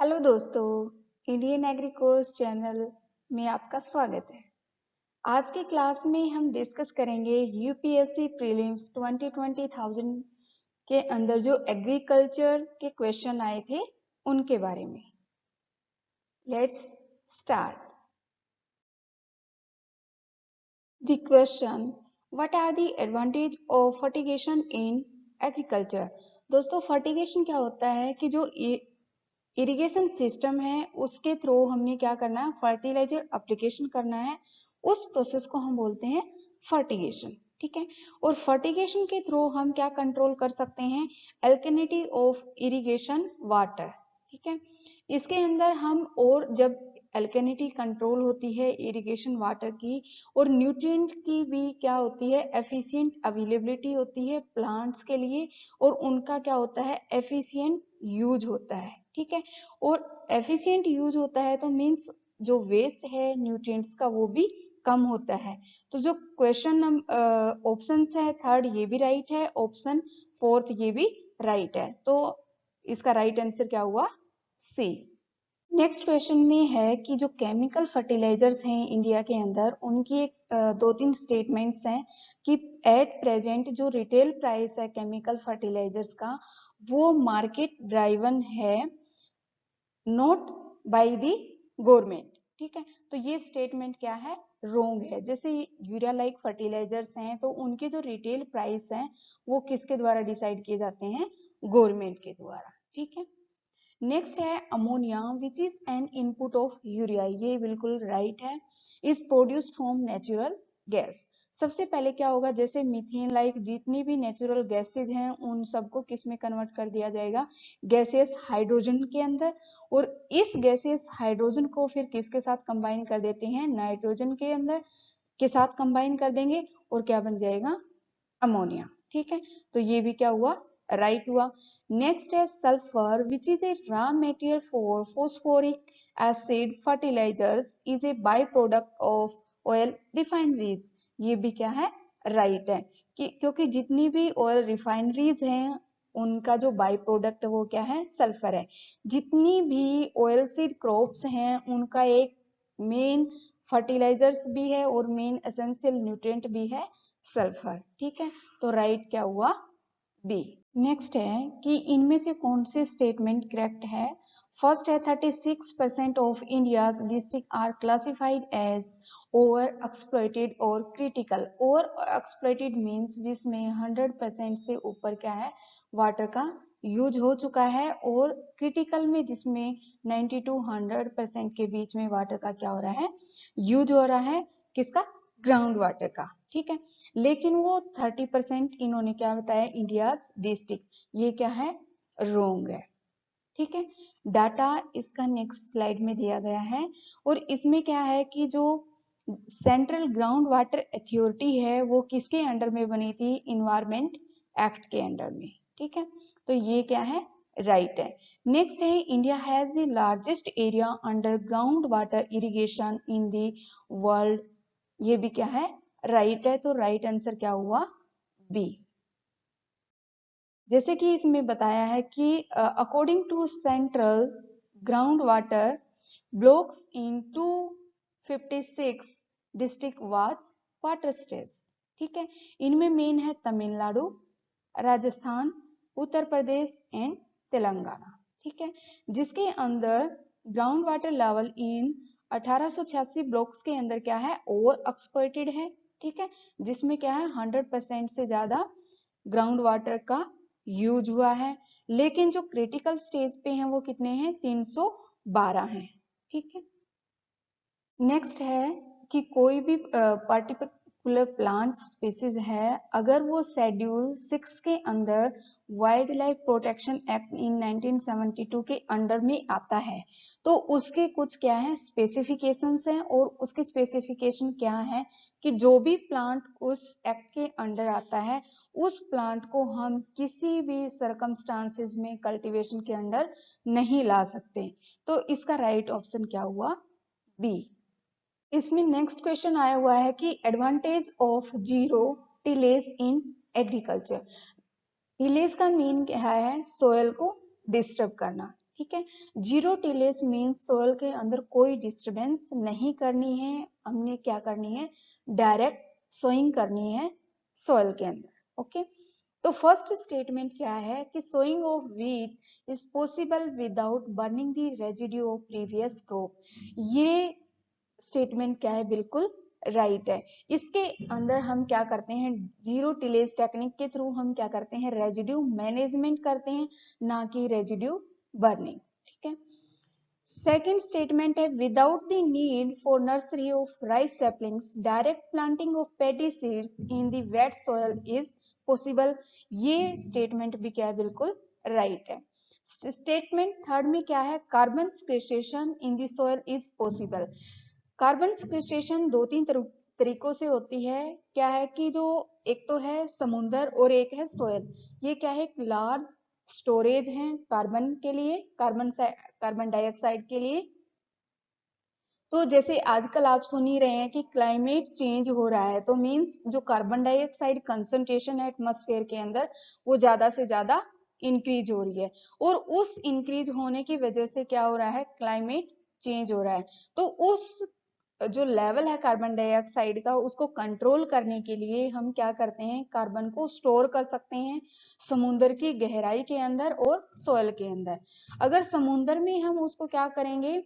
Hello दोस्तों, Indian agree course channel में आपका स्वागत है। आज की क्लास में हम डिस्कस करेंगे यूपीएससी प्रीलिम्स 2020,000 के अंदर जो एग्रीकल्चर के क्वेश्चन आए थे उनके बारे में। Let's start. The question, what are the advantage of fertigation in agriculture. दोस्तों, फर्टिगेशन क्या होता है कि जो इरिगेशन सिस्टम है उसके थ्रू हमने क्या करना है, फर्टिलाइजर एप्लीकेशन करना है। उस प्रोसेस को हम बोलते हैं फर्टिगेशन। ठीक है, और फर्टिगेशन के थ्रू हम क्या कंट्रोल कर सकते हैं, एल्केनिटी ऑफ इरिगेशन वाटर। ठीक है, इसके अंदर हम, और जब एल्केनिटी कंट्रोल होती है इरिगेशन वाटर की, और न्यूट्रिएंट की भी क्या होती है, एफिशिएंट अवेलेबिलिटी होती है प्लांट्स के लिए, और उनका क्या होता है, एफिशिएंट यूज होता है। ठीक है, और एफिशिएंट यूज होता है तो मीन्स जो वेस्ट है न्यूट्रिएंट्स का वो भी कम होता है। तो जो क्वेश्चन ऑप्शन है थर्ड ये भी राइट है, ऑप्शन फोर्थ ये भी राइट है। तो इसका राइट आंसर क्या हुआ, सी। नेक्स्ट क्वेश्चन में है कि जो केमिकल फर्टिलाइजर्स हैं इंडिया के अंदर, उनकी एक दो तीन स्टेटमेंट्स हैं कि एट प्रेजेंट जो रिटेल प्राइस है केमिकल फर्टिलाइजर्स का वो मार्केट ड्राइवन है, नॉट बाय द गवर्नमेंट। ठीक है, तो ये स्टेटमेंट क्या है, रोंग है। जैसे यूरिया लाइक फर्टिलाइजर्स हैं तो उनके जो रिटेल प्राइस हैं वो किसके द्वारा डिसाइड किए जाते हैं, गवर्नमेंट के द्वारा। ठीक है, नेक्स्ट है ammonia which is an input of urea. ये बिल्कुल राइट है, is produced from natural gas. सबसे पहले क्या होगा, जैसे मीथेन लाइक जितनी भी नेचुरल गैसेज हैं उन सबको किस में कन्वर्ट कर दिया जाएगा, गैसियस हाइड्रोजन के अंदर। और इस गैसियस हाइड्रोजन को फिर किसके साथ कंबाइन कर देते हैं, नाइट्रोजन के अंदर के साथ कंबाइन कर देंगे और क्या बन जाएगा, अमोनिया। ठीक है, तो ये भी क्या हुआ, राइट हुआ। नेक्स्ट है sulphur which is a raw material for phosphoric acid fertilizers is a by product of oil refineries. ये भी क्या है, राइट है कि क्योंकि जितनी भी ऑयल रिफाइनरीज हैं उनका जो बाय प्रोडक्ट वो क्या है, सल्फर है। जितनी भी ऑयल सीड क्रॉप्स हैं उनका एक मेन फर्टिलाइजर्स भी है और मेन एसेंशियल न्यूट्रिएंट भी है सल्फर। ठीक है, तो राइट क्या हुआ, बी। नेक्स्ट है कि इनमें से कौन से स्टेटमेंट करेक्ट है। फर्स्ट है 36% of India's district are classified as over exploited और क्रिटिकल। ओवर एक्सप्लॉइटेड मीन्स जिसमें 100% से ऊपर क्या है, वाटर का यूज हो चुका है, और क्रिटिकल में जिसमें 90 to 100% के बीच में वाटर का क्या हो रहा है, यूज हो रहा है, किसका, ग्राउंड वाटर का। ठीक है, लेकिन वो 30% इन्होंने क्या बताया, इंडिया डिस्ट्रिक्ट, ये क्या है, रोंग है। ठीक है, डाटा इसका नेक्स्ट स्लाइड में दिया गया है, और इसमें क्या है कि जो सेंट्रल ग्राउंड वाटर अथॉरिटी है वो किसके अंडर में बनी थी, इन्वायरमेंट एक्ट के अंडर में। ठीक है, तो ये क्या है, राइट है। नेक्स्ट है India has the largest area under ground water irrigation in the world. ये भी क्या है, राइट है। तो राइट आंसर क्या हुआ, बी। जैसे कि इसमें बताया है कि according to central ground water blocks in 256 district was water stage. ठीक है, इनमें मेन है तमिलनाडु, राजस्थान, उत्तर प्रदेश एंड तेलंगाना। ठीक है, जिसके अंदर ground water level in 1886 blocks के अंदर क्या है, ओवर एक्सप्लॉइटेड है। ठीक है, जिसमें क्या है 100% से ज्यादा ग्राउंड वाटर का यूज हुआ है, लेकिन जो क्रिटिकल स्टेज पे हैं वो कितने हैं, 312 हैं। ठीक है, नेक्स्ट है कि कोई भी पर्टिकुलर प्लांट स्पीसीज है, अगर वो शेड्यूल 6 के अंदर wild life protection act in 1972 के अंडर में आता है, तो उसके कुछ क्या है, स्पेसिफिकेशंस हैं। और उसके स्पेसिफिकेशन क्या है कि जो भी प्लांट उस एक्ट के अंडर आता है उस प्लांट को हम किसी भी सर्कमस्टांसेस में कल्टीवेशन के अंडर नहीं ला सकते। तो इसका राइट ऑप्शन क्या हुआ, बी। इसमें नेक्स्ट क्वेश्चन आया हुआ है कि advantage of zero tillage in agriculture. Tillage का मीन क्या है, सोयल को डिस्टर्ब करना। ठीक है। जीरो टिलेज मीन्स सोयल के अंदर कोई डिस्टरबेंस नहीं करनी है, हमने क्या करनी है, डायरेक्ट सोइंग करनी है सोयल के अंदर। ओके, तो फर्स्ट स्टेटमेंट क्या है कि sowing of wheat is possible without burning the residue of previous crop. ये स्टेटमेंट क्या है, बिल्कुल राइट है। इसके अंदर हम क्या करते हैं, जीरो टिलेज टेक्निक के थ्रू हम क्या करते हैं, रेजिड्यू मैनेजमेंट करते हैं, ना कि रेजिड्यू बर्निंग। ठीक है। सेकेंड स्टेटमेंट है without the need for nursery of rice saplings direct planting of paddy seeds in the wait soil is possible. ये स्टेटमेंट भी क्या है, बिल्कुल राइट है। स्टेटमेंट थर्ड में क्या है, carbon sequestration in the soil is possible. Carbon sequestration दो तीन तरीकों से होती है। क्या है कि जो एक तो है समुंदर और एक है सोयल। ये क्या है, एक लार्ज स्टोरेज है कार्बन के लिए, कार्बन डाइऑक्साइड के लिए। तो जैसे आजकल आप सुन ही रहे हैं कि क्लाइमेट चेंज हो रहा है, तो मींस जो कार्बन डाइऑक्साइड कंसंट्रेशन है एटमॉस्फेयर के अंदर वो ज्यादा से ज्यादा इंक्रीज हो रही है, और उस इंक्रीज होने की वजह से क्या हो रहा है, क्लाइमेट चेंज हो रहा है। तो उस जो लेवल है कार्बन डाइऑक्साइड का, उसको कंट्रोल करने के लिए हम क्या करते हैं, कार्बन को स्टोर कर सकते हैं समुद्र की गहराई के अंदर और सोयल के अंदर। अगर समुद्र में हम उसको क्या करेंगे,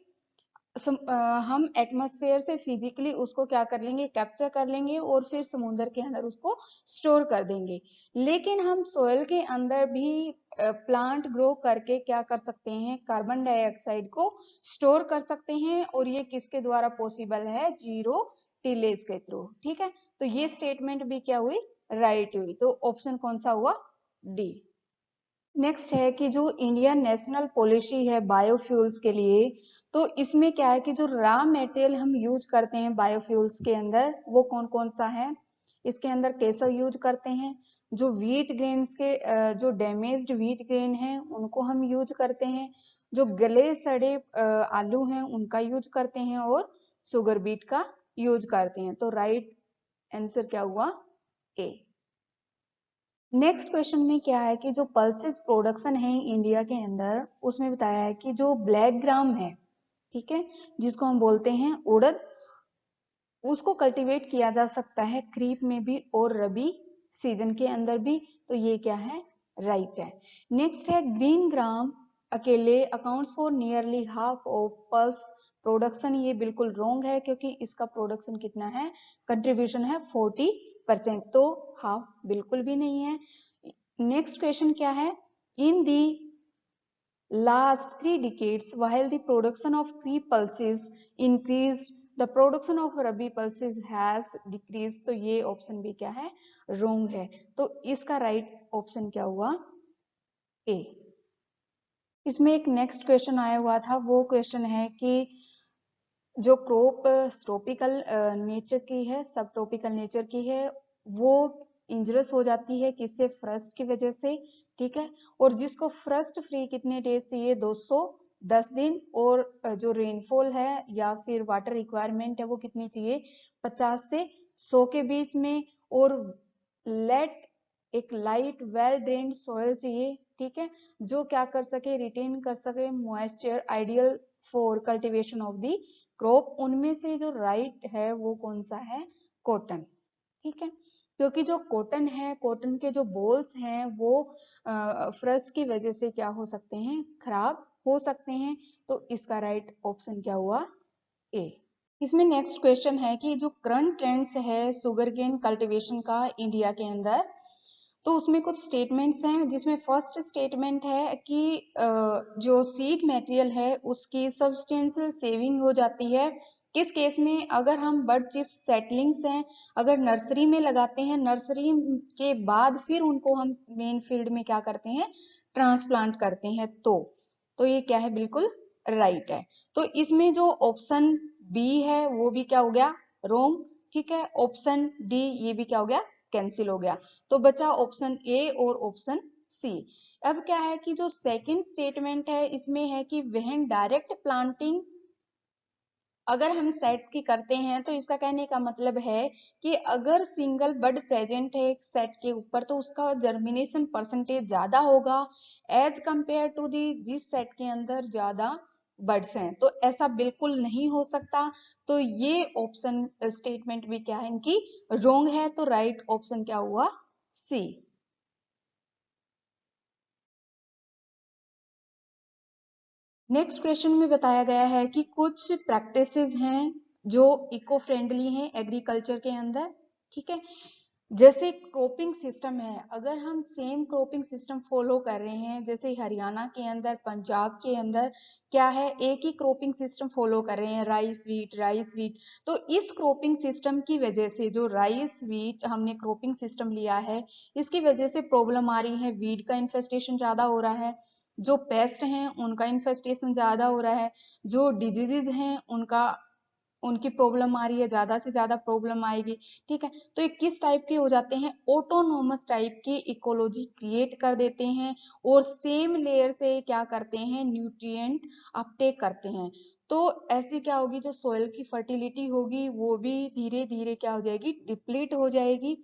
हम एटमॉस्फेयर से फिजिकली उसको क्या कर लेंगे, कैप्चर कर लेंगे और फिर समुद्र के अंदर उसको स्टोर कर देंगे। लेकिन हम सोयल के अंदर भी प्लांट ग्रो करके क्या कर सकते हैं, कार्बन डाइऑक्साइड को स्टोर कर सकते हैं, और ये किसके द्वारा पॉसिबल है, जीरो टिलेज के थ्रू। ठीक है, तो ये स्टेटमेंट भी क्या हुई, राइट हुई। तो ऑप्शन कौन सा हुआ, डी। नेक्स्ट है कि जो इंडियन नेशनल पॉलिसी है बायोफ्यूल्स के लिए, तो इसमें क्या है कि जो रॉ मटेरियल हम यूज करते हैं बायोफ्यूल्स के अंदर वो कौन कौन सा है। इसके अंदर केसर यूज करते हैं, जो व्हीट ग्रेन्स के जो डैमेज्ड व्हीट ग्रेन है उनको हम यूज करते हैं, जो गले सड़े आलू हैं उनका यूज करते हैं, और शुगर बीट का यूज करते हैं। तो राइट आंसर क्या हुआ, ए। नेक्स्ट क्वेश्चन में क्या है कि जो पल्सेस प्रोडक्शन है इंडिया के अंदर, उसमें बताया है कि जो ब्लैक ग्राम है, ठीक है, जिसको हम बोलते हैं उड़द, उसको कल्टीवेट किया जा सकता है खरीफ में भी और रबी सीजन के अंदर भी। तो ये क्या है, राइट है। नेक्स्ट है ग्रीन ग्राम अकेले accounts for nearly half of pulse production. ये बिल्कुल रॉन्ग है, क्योंकि इसका प्रोडक्शन कितना है, कंट्रीब्यूशन है 40%, तो हाफ बिल्कुल भी नहीं है। नेक्स्ट क्वेश्चन क्या है, इन दी last 3 decades, while the production of kharif pulses increased, the production of rabi pulses has decreased। तो ये ऑप्शन भी क्या है, wrong है। तो इसका राइट ऑप्शन क्या हुआ, ए। इसमें एक नेक्स्ट क्वेश्चन आया हुआ था, वो क्वेश्चन है कि जो क्रॉप ट्रॉपिकल नेचर की है, सब ट्रॉपिकल नेचर की है, वो इंजरस हो जाती है किससे, फ्रस्ट की वजह से। ठीक है, और जिसको फ्रस्ट फ्री कितने डेज चाहिए, 210 दिन, और जो रेनफॉल है या फिर वाटर रिक्वायरमेंट है वो कितनी चाहिए, 50 से 100 के बीच में, और लेट एक लाइट वेल ड्रेन्ड सॉइल चाहिए। ठीक है, जो क्या कर सके, रिटेन कर सके moisture, ideal for cultivation of the crop. उनमें से जो राइट है वो कौन सा है, कॉटन। ठीक है, क्योंकि जो कॉटन है, कॉटन के जो बॉल्स हैं वो फ्रस्ट की वजह से क्या हो सकते हैं, खराब हो सकते हैं। तो इसका राइट ऑप्शन क्या हुआ, ए। इसमें नेक्स्ट क्वेश्चन है कि जो करंट ट्रेंड्स है शुगर केन कल्टीवेशन का इंडिया के अंदर, तो उसमें कुछ स्टेटमेंट्स हैं, जिसमें फर्स्ट स्टेटमेंट है कि जो सीड मटेरियल है उसकी सब्सटेंशियल सेविंग हो जाती है। किस केस में, अगर हम बर्ड चिप्स सेटलिंग्स हैं अगर नर्सरी में लगाते हैं, नर्सरी के बाद फिर उनको हम मेन फील्ड में क्या करते हैं, ट्रांसप्लांट करते हैं। तो ये क्या है, बिल्कुल राइट है। तो इसमें जो ऑप्शन बी है वो भी क्या हो गया, रोंग। ठीक है, ऑप्शन डी ये भी क्या हो गया, कैंसिल हो गया। तो बचा ऑप्शन ए और ऑप्शन सी। अब क्या है कि जो सेकंड स्टेटमेंट है इसमें है कि व्हेन डायरेक्ट प्लांटिंग अगर हम सेट्स की करते हैं तो इसका कहने का मतलब है कि अगर सिंगल बड प्रेजेंट है एक सेट के ऊपर तो उसका जर्मिनेशन परसेंटेज ज्यादा होगा एज कंपेयर टू दी जिस सेट के अंदर ज्यादा बर्ड्स हैं। तो ऐसा बिल्कुल नहीं हो सकता। तो ये ऑप्शन स्टेटमेंट भी क्या है इनकी रोंग है। तो राइट ऑप्शन क्या हुआ सी। नेक्स्ट क्वेश्चन में बताया गया है कि कुछ प्रैक्टिसेस हैं जो इको फ्रेंडली हैं एग्रीकल्चर के अंदर। ठीक है, जैसे क्रॉपिंग सिस्टम है, अगर हम सेम क्रॉपिंग सिस्टम फॉलो कर रहे हैं जैसे हरियाणा के अंदर पंजाब के अंदर क्या है एक ही क्रॉपिंग सिस्टम फॉलो कर रहे हैं राइस वीट। तो इस क्रॉपिंग सिस्टम की वजह से जो राइस वीट हमने क्रॉपिंग सिस्टम लिया है इसकी वजह से प्रॉब्लम आ रही है, वीड का इन्फेस्टेशन ज्यादा हो रहा है, जो पेस्ट हैं उनका इन्फेस्टेशन ज्यादा हो रहा है, जो डिजीजेज हैं उनका उनकी प्रॉब्लम आ रही है, ज्यादा से ज्यादा प्रॉब्लम आएगी। ठीक है, तो ये किस टाइप के हो जाते हैं ऑटोनोमस टाइप की इकोलॉजी क्रिएट कर देते हैं और सेम लेयर से क्या करते हैं न्यूट्रिएंट अपटेक करते हैं। तो ऐसे क्या होगी जो सोयल की फर्टिलिटी होगी वो भी धीरे धीरे क्या हो जाएगी डिप्लीट हो जाएगी।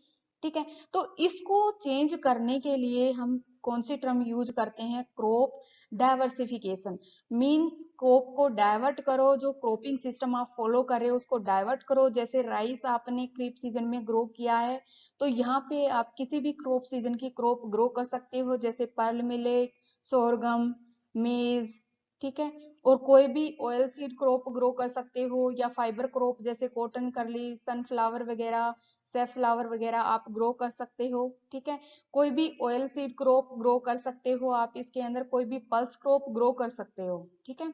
ठीक है, तो इसको चेंज करने के लिए हम कौन सी टर्म यूज करते हैं क्रॉप डाइवर्सिफिकेशन। मीन्स क्रॉप को डाइवर्ट करो, जो क्रॉपिंग सिस्टम आप फॉलो कर रहे हो उसको डाइवर्ट करो। जैसे राइस आपने क्रीप सीजन में ग्रो किया है तो यहाँ पे आप किसी भी क्रॉप सीजन की क्रॉप ग्रो कर सकते हो जैसे पर्ल मिलेट, सोरगम, मेज। ठीक है, और कोई भी ऑयल सीड क्रॉप ग्रो कर सकते हो या फाइबर क्रॉप जैसे कॉटन करली सनफ्लावर वगैरह सेफ्लावर वगैरह आप ग्रो कर सकते हो। ठीक है, कोई भी ऑयल सीड क्रॉप ग्रो कर सकते हो आप, इसके अंदर कोई भी पल्स क्रॉप ग्रो कर सकते हो। ठीक है,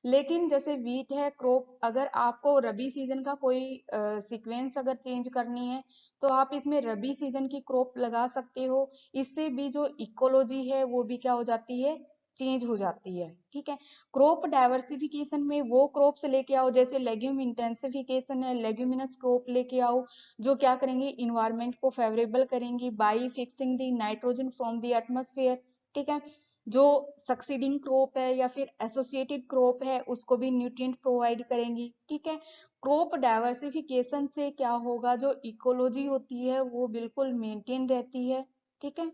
लेकिन जैसे वीट है क्रॉप, अगर आपको रबी सीजन का कोई सीक्वेंस अगर चेंज करनी है तो आप इसमें रबी सीजन की क्रॉप लगा सकते हो। इससे भी जो इकोलॉजी है वो भी क्या हो जाती है चेंज हो जाती है। ठीक है, क्रॉप डाइवर्सिफिकेशन में वो क्रॉप्स लेके आओ जैसे लेग्यूम इंटेंसिफिकेशन है, लेग्यूमिनस क्रॉप लेके आओ जो क्या करेंगे इन्वायरमेंट को फेवरेबल करेंगी by fixing the nitrogen from the atmosphere. ठीक है, जो सक्सीडिंग क्रॉप है या फिर एसोसिएटेड क्रॉप है उसको भी न्यूट्रिएंट प्रोवाइड करेंगी। ठीक है, क्रॉप डाइवर्सिफिकेशन से क्या होगा जो इकोलॉजी होती है वो बिल्कुल मेंटेन रहती है। ठीक है,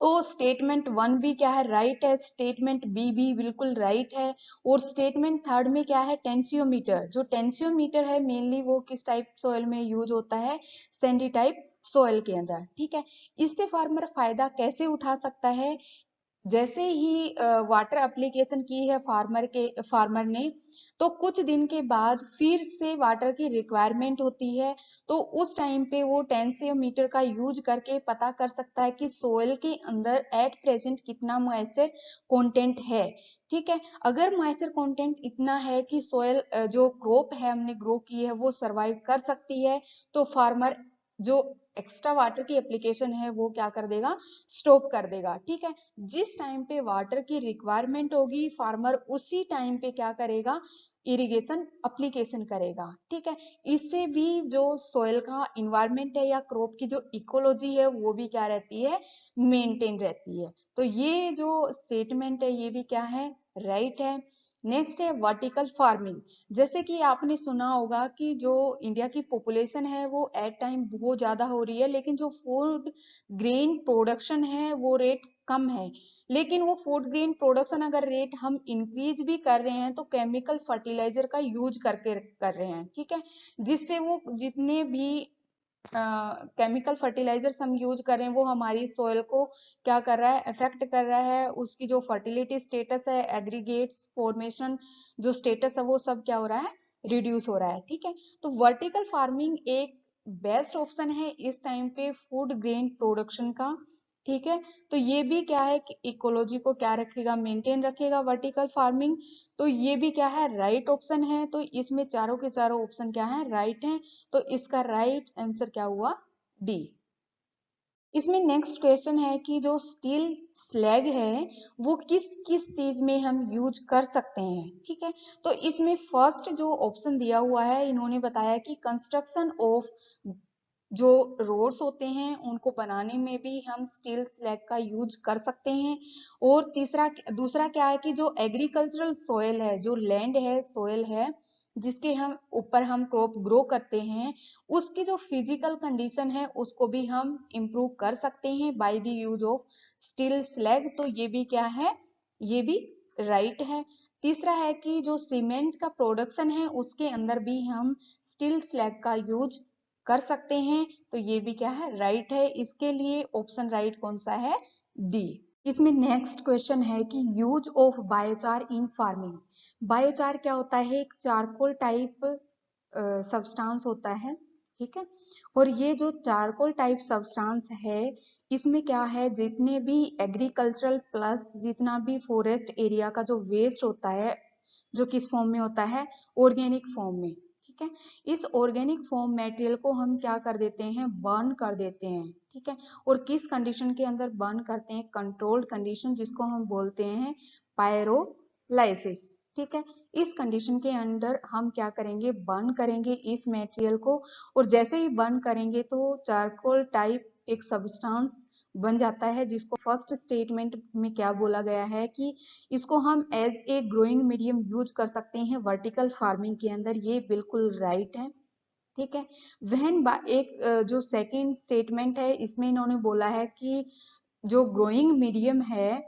तो स्टेटमेंट वन भी क्या है राइट है, स्टेटमेंट बी भी बिल्कुल राइट है। और स्टेटमेंट थर्ड में क्या है टेंसियोमीटर, जो टेंसियोमीटर है मेनली वो किस टाइप सॉइल में यूज होता है सैंडी टाइप सॉइल के अंदर। ठीक है, इससे फार्मर फायदा कैसे उठा सकता है, जैसे ही वाटर एप्लीकेशन की है फार्मर ने तो कुछ दिन के बाद फिर से वाटर की रिक्वायरमेंट होती है। तो उस टाइम पे वो टेंसियोमीटर का यूज करके पता कर सकता है कि सोयल के अंदर एट प्रेजेंट कितना मॉइस्चर कंटेंट है। ठीक है, अगर मॉइस्चर कंटेंट इतना है कि सोयल जो क्रॉप है हमने ग्रो की है वो सरवाइव कर सकती है तो फार्मर जो एक्स्ट्रा वाटर की एप्लीकेशन है वो क्या कर देगा स्टॉप कर देगा। ठीक है, जिस टाइम पे वाटर की रिक्वायरमेंट होगी फार्मर उसी टाइम पे क्या करेगा इरिगेशन अप्लीकेशन करेगा। ठीक है, इससे भी जो सोयल का इन्वायरमेंट है या क्रॉप की जो इकोलॉजी है वो भी क्या रहती है मेंटेन रहती है। तो ये जो स्टेटमेंट है ये भी क्या है राइट है। नेक्स्ट है वर्टिकल फार्मिंग। जैसे कि आपने सुना होगा कि जो इंडिया की पॉपुलेशन है वो एट टाइम बहुत ज्यादा हो रही है लेकिन जो फूड ग्रेन प्रोडक्शन है वो रेट कम है। लेकिन वो फूड ग्रेन प्रोडक्शन अगर रेट हम इंक्रीज भी कर रहे हैं तो केमिकल फर्टिलाइजर का यूज करके कर रहे हैं। ठीक है, जिससे वो जितने भी केमिकल फर्टिलाइजर्स हम यूज कर रहे हैं वो हमारी सोयल को क्या कर रहा है अफेक्ट कर रहा है, उसकी जो फर्टिलिटी स्टेटस है एग्रीगेट्स फॉर्मेशन जो स्टेटस है वो सब क्या हो रहा है रिड्यूस हो रहा है। ठीक है, तो वर्टिकल फार्मिंग एक बेस्ट ऑप्शन है इस टाइम पे फूड ग्रेन प्रोडक्शन का। ठीक है, तो ये भी क्या है कि इकोलॉजी को क्या रखेगा मेंटेन रखेगा वर्टिकल फार्मिंग। तो ये भी क्या है राइट ऑप्शन है। तो इसमें चारों के चारों ऑप्शन क्या है राइट है। तो इसका राइट आंसर क्या हुआ डी। इसमें नेक्स्ट क्वेश्चन है कि जो स्टील स्लैग है वो किस किस चीज में हम यूज कर सकते हैं। ठीक है, तो इसमें फर्स्ट जो ऑप्शन दिया हुआ है इन्होंने बताया कि कंस्ट्रक्शन ऑफ जो रोड्स होते हैं उनको बनाने में भी हम स्टील स्लैग का यूज कर सकते हैं। और तीसरा दूसरा क्या है कि जो एग्रीकल्चरल सोयल है जो लैंड है सोयल है जिसके हम ऊपर हम क्रॉप ग्रो करते हैं, उसकी जो फिजिकल कंडीशन है उसको भी हम इम्प्रूव कर सकते हैं by the use of steel slag. तो ये भी क्या है, ये भी राइट है। तीसरा है कि जो सीमेंट का प्रोडक्शन है उसके अंदर भी हम स्टील स्लैग का यूज कर सकते हैं, तो ये भी क्या है, राइट है। इसके लिए ऑप्शन राइट कौन सा है, डी। इसमें नेक्स्ट क्वेश्चन है कि use of biochar in farming. Biochar क्या होता है, एक चारकोल टाइप सब्सटेंस होता है, ठीक है। और ये जो चारकोल टाइप सब्सटेंस है, इसमें क्या है, जितने भी एग्रीकल्चरल प्लस जितना भी फॉरेस्ट एरिया का जो वेस्ट होता है, जो किस फॉर्म में होता है, ऑर्गेनिक फॉर्म में, ठीक है। इस ऑर्गेनिक फॉर्म मटेरियल को हम क्या कर देते हैं, बर्न कर देते हैं, ठीक है। और किस कंडीशन के अंदर बर्न करते हैं, कंट्रोल्ड कंडीशन, जिसको हम बोलते हैं पायरोलाइसिस, ठीक है। इस कंडीशन के अंदर हम क्या करेंगे, बर्न करेंगे इस मटेरियल को, और जैसे ही बर्न करेंगे तो चारकोल टाइप एक सब्सटेंस बन जाता है, जिसको फर्स्ट स्टेटमेंट में क्या बोला गया है कि इसको हम as a growing medium use कर सकते हैं वर्टिकल फार्मिंग के अंदर। ये बिल्कुल राइट है, ठीक है। वहन एक जो सेकेंड स्टेटमेंट है, इसमें इन्होंने बोला है कि जो ग्रोइंग मीडियम है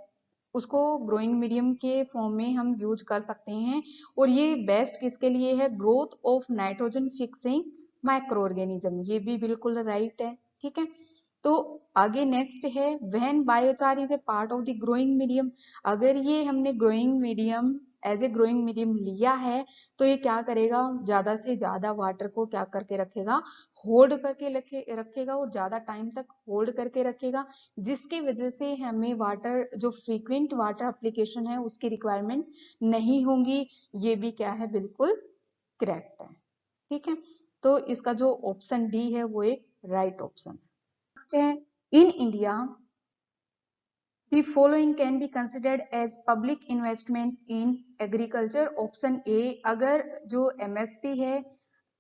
उसको ग्रोइंग मीडियम के फॉर्म में हम यूज कर सकते हैं, और ये बेस्ट किसके लिए है, growth of nitrogen fixing micro organism. ये भी बिल्कुल राइट है, ठीक है। तो आगे नेक्स्ट है, when biochar is a part of the growing medium. अगर ये हमने growing medium as a growing medium लिया है, तो ये क्या करेगा, ज्यादा से ज्यादा वाटर को क्या करके रखेगा, होल्ड करके रखेगा, और ज्यादा टाइम तक होल्ड करके रखेगा, जिसकी वजह से हमें वाटर, जो फ्रीक्वेंट वाटर एप्लीकेशन है उसकी रिक्वायरमेंट नहीं होंगी। ये भी क्या है, बिल्कुल करेक्ट है, ठीक है। तो इसका जो ऑप्शन डी है वो एक राइट ऑप्शन है। नेक्स्ट है, in India the following can be considered as public investment in agriculture। Option A, अगर जो एमएसपी है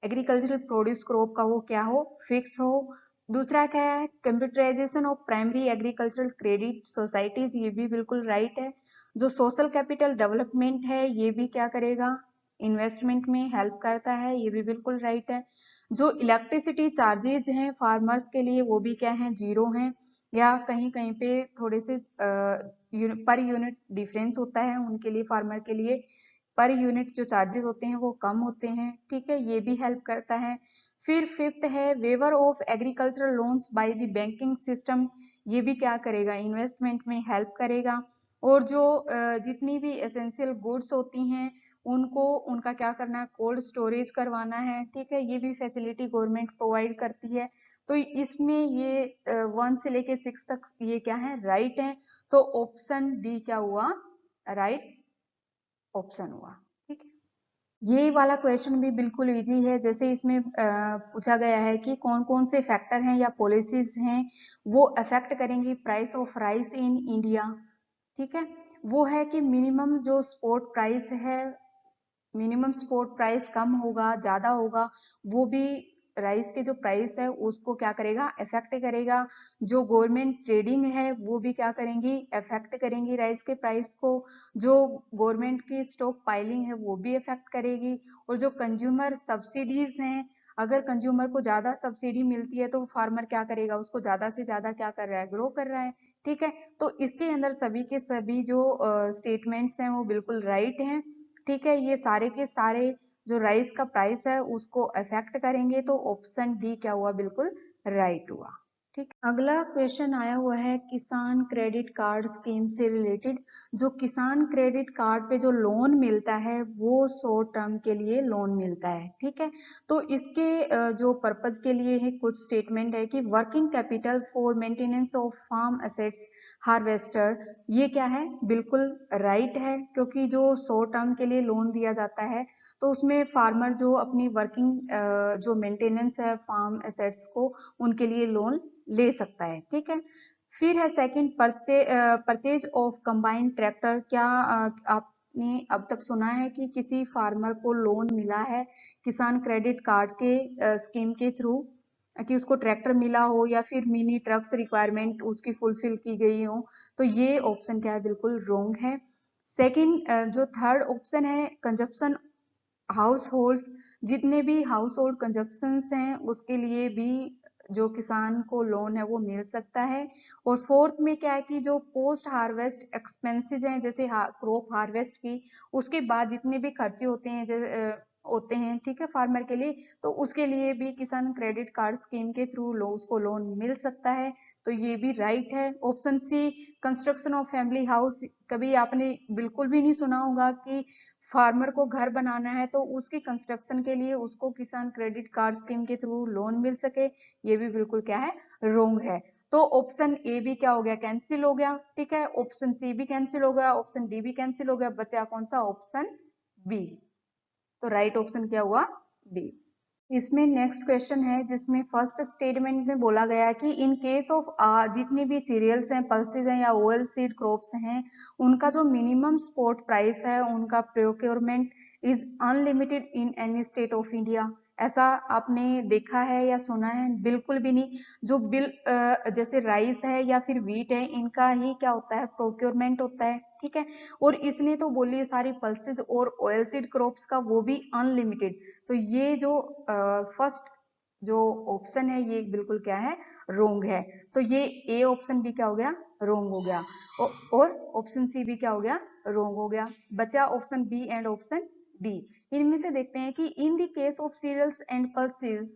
एग्रीकल्चरल प्रोड्यूस क्रॉप का वो क्या हो, फिक्स हो। दूसरा क्या है, computerization of primary agricultural credit societies, ये भी बिल्कुल राइट है। जो सोशल कैपिटल डेवलपमेंट है, ये भी क्या करेगा, इन्वेस्टमेंट में हेल्प करता है, ये भी बिल्कुल राइट है। जो इलेक्ट्रिसिटी चार्जेज हैं फार्मर्स के लिए, वो भी क्या है, जीरो हैं, या कहीं कहीं पे थोड़े से पर यूनिट डिफरेंस होता है उनके लिए, फार्मर के लिए पर यूनिट जो चार्जेस होते हैं वो कम होते हैं, ठीक है। ये भी हेल्प करता है। फिर फिफ्थ है, waiver of agricultural loans by the banking system. ये भी क्या करेगा, इन्वेस्टमेंट में हेल्प करेगा। और जो जितनी भी एसेंशियल गुड्स होती हैं उनको, उनका क्या करना है, कोल्ड स्टोरेज करवाना है, ठीक है। ये भी फैसिलिटी गवर्नमेंट प्रोवाइड करती है। तो इसमें ये 1 से लेके 6 तक ये क्या है, राइट है। तो ऑप्शन डी क्या हुआ, राइट ऑप्शन हुआ, ठीक है। ये वाला क्वेश्चन भी बिल्कुल इजी है। जैसे इसमें पूछा गया है कि कौन कौन से फैक्टर हैं या पॉलिसीज हैं वो अफेक्ट करेंगी price of rice in India, ठीक है। वो है कि मिनिमम जो स्पॉट प्राइस है, मिनिमम स्पॉट प्राइस कम होगा, ज्यादा होगा, वो भी राइस के जो प्राइस है उसको क्या करेगा, इफेक्ट करेगा। जो गवर्नमेंट ट्रेडिंग है वो भी क्या करेंगी, इफेक्ट करेंगी राइस के प्राइस को। जो गवर्नमेंट की स्टॉक पाइलिंग है वो भी इफेक्ट करेगी। और जो कंज्यूमर सब्सिडीज हैं, अगर कंज्यूमर को ज्यादा सब्सिडी मिलती है तो फार्मर क्या करेगा, उसको ज्यादा से ज्यादा क्या कर रहा है, ग्रो कर रहा है, ठीक है। तो इसके अंदर सभी के सभी जो स्टेटमेंट्स हैं वो बिल्कुल राइट हैं, ठीक है। ये सारे के सारे जो राइस का प्राइस है उसको अफेक्ट करेंगे, तो ऑप्शन डी क्या हुआ, बिल्कुल राइट हुआ, ठीक। अगला क्वेश्चन आया हुआ है किसान क्रेडिट कार्ड स्कीम से रिलेटेड। जो किसान क्रेडिट कार्ड पे जो लोन मिलता है वो शॉर्ट टर्म के लिए लोन मिलता है, ठीक है। तो इसके जो पर्पज के लिए है, कुछ स्टेटमेंट है कि working capital for maintenance of farm assets harvester, ये क्या है, बिल्कुल राइट है। क्योंकि जो शॉर्ट टर्म के लिए लोन दिया जाता है तो उसमें फार्मर जो अपनी वर्किंग जो मेंटेनेंस है फार्म एसेट्स को, उनके लिए लोन ले सकता है, ठीक है। फिर है second, purchase of combined tractor. क्या आपने अब तक सुना है कि किसी फार्मर को लोन मिला है किसान क्रेडिट कार्ड के स्कीम के थ्रू, कि उसको ट्रैक्टर मिला हो या फिर मिनी ट्रक्स रिक्वायरमेंट उसकी फुलफिल की गई हो? तो ये ऑप्शन क्या है, बिल्कुल रॉन्ग है। सेकंड, जो थर्ड ऑप्शन है, कंजप्शन हाउस होल्ड्स, जितने भी हाउस होल्ड कंजप्शंस हैं उसके लिए भी जो किसान को लोन है वो मिल सकता है। और फोर्थ में क्या है कि जो पोस्ट हार्वेस्ट एक्सपेंसेस हैं, जैसे क्रॉप हार्वेस्ट की उसके बाद जितने भी खर्चे होते हैं होते हैं, ठीक है, फार्मर के लिए, तो उसके लिए भी किसान क्रेडिट कार्ड स्कीम के थ्रू उसको लोन मिल सकता है। तो ये भी राइट है। Option C, construction of family house, कभी आपने बिल्कुल भी नहीं सुना होगा कि फार्मर को घर बनाना है तो उसकी कंस्ट्रक्शन के लिए उसको किसान क्रेडिट कार्ड स्कीम के थ्रू लोन मिल सके, ये भी बिल्कुल क्या है, रोंग है। तो ऑप्शन ए भी क्या हो गया, कैंसिल हो गया, ठीक है। ऑप्शन सी भी कैंसिल हो गया, ऑप्शन डी भी कैंसिल हो गया, बचा कौन सा, ऑप्शन बी। तो राइट ऑप्शन क्या हुआ, बी। इसमें नेक्स्ट क्वेश्चन है जिसमें फर्स्ट स्टेटमेंट में बोला गया है कि इन केस ऑफ जितनी भी सीरियल्स हैं, पल्सेज हैं या ओयल सीड क्रॉप्स हैं, उनका जो मिनिमम स्पॉट प्राइस है उनका procurement is unlimited in any state of India. ऐसा आपने देखा है या सुना है? बिल्कुल भी नहीं। जो जैसे राइस है या फिर व्हीट है, इनका ही क्या होता है, प्रोक्योरमेंट होता है, ठीक है। और इसने तो बोली सारी पल्सेज और ऑयल सीड क्रॉप्स का वो भी अनलिमिटेड। तो ये जो फर्स्ट जो ऑप्शन है ये बिल्कुल क्या है, रोंग है। तो ये ए ऑप्शन भी क्या हो गया, रोंग हो गया। और ऑप्शन सी भी क्या हो गया, रोंग हो गया। बचा option B and option D. इनमें से देखते हैं कि in the case of cereals and pulses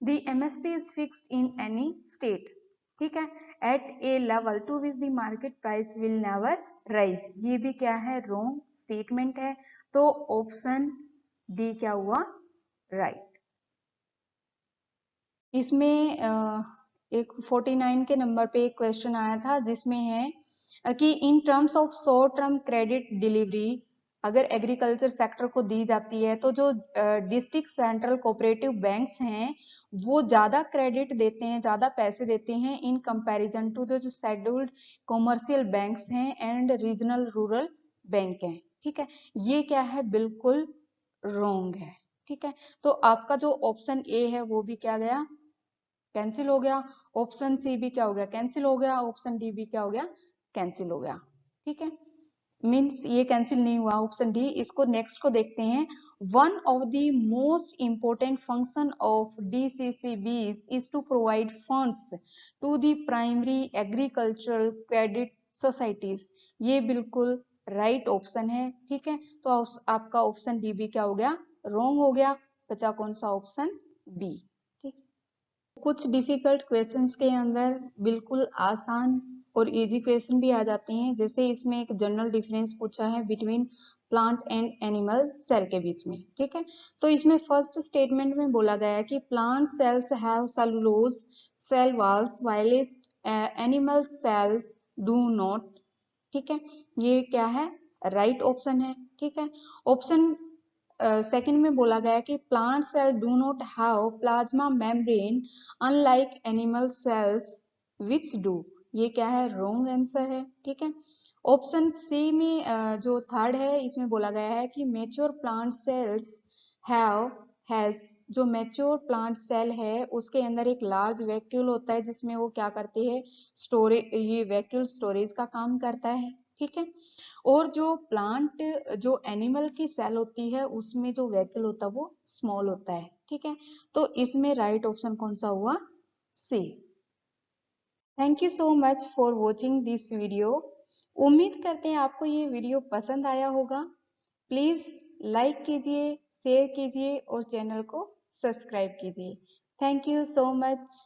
the MSP is fixed in any state, ठीक है, at a level to which the market price will never rise. ये भी क्या है, रोंग स्टेटमेंट है। तो ऑप्शन डी क्या हुआ, राइट। इसमें एक 49 के नंबर पे एक क्वेश्चन आया था जिसमें है कि in terms of short term credit delivery अगर एग्रीकल्चर सेक्टर को दी जाती है तो जो डिस्ट्रिक्ट सेंट्रल कोऑपरेटिव बैंक्स हैं वो ज्यादा क्रेडिट देते हैं, ज्यादा पैसे देते हैं इन कंपैरिजन टू जो शेड्यूल्ड कॉमर्शियल बैंक्स हैं एंड रीजनल रूरल बैंक हैं, ठीक है। ये क्या है, बिल्कुल रॉन्ग है, ठीक है। तो आपका जो ऑप्शन ए है वो भी क्या गया, कैंसिल हो गया। ऑप्शन सी भी क्या हो गया, कैंसिल हो गया। ऑप्शन डी भी क्या हो गया, कैंसिल हो गया, ठीक है। मीन्स ये कैंसिल नहीं हुआ ऑप्शन डी। इसको नेक्स्ट को देखते हैं। One of the most important function of DCCBs is to provide funds to the primary agricultural credit societies. ये बिल्कुल राइट ऑप्शन है, ठीक है। तो आपका ऑप्शन डी भी क्या हो गया, रॉन्ग हो गया। बचा कौन सा, ऑप्शन बी, ठीक। कुछ डिफिकल्ट क्वेश्चंस के अंदर बिल्कुल आसान और इजी क्वेश्चन भी आ जाते हैं। जैसे इसमें एक जनरल डिफरेंस पूछा है between plant and animal cell के बीच में, ठीक है। तो इसमें फर्स्ट स्टेटमेंट में बोला गया है कि plant cells have cellulose cell walls while animal cells do not, ठीक है। ये क्या है, राइट ऑप्शन है, ठीक है। ऑप्शन सेकंड में बोला गया कि plant cell do not have plasma membrane unlike animal cells which do. ये क्या है, रॉन्ग आंसर है, ठीक है। ऑप्शन सी में जो थर्ड है इसमें बोला गया है कि mature plant cells have has, जो मेच्योर प्लांट सेल है उसके अंदर एक लार्ज वैक्यूल होता है जिसमें वो क्या करते हैं, स्टोरेज, ये वैक्यूल स्टोरेज का काम करता है, ठीक है। और जो प्लांट, जो एनिमल की सेल होती है उसमें जो वैक्यूल होता है वो स्मॉल होता है, ठीक है। तो इसमें राइट ऑप्शन कौन सा हुआ, C. Thank you so much for watching this video. उम्मीद करते हैं आपको ये वीडियो पसंद आया होगा। प्लीज लाइक कीजिए, शेयर कीजिए और चैनल को सब्सक्राइब कीजिए। Thank you so much.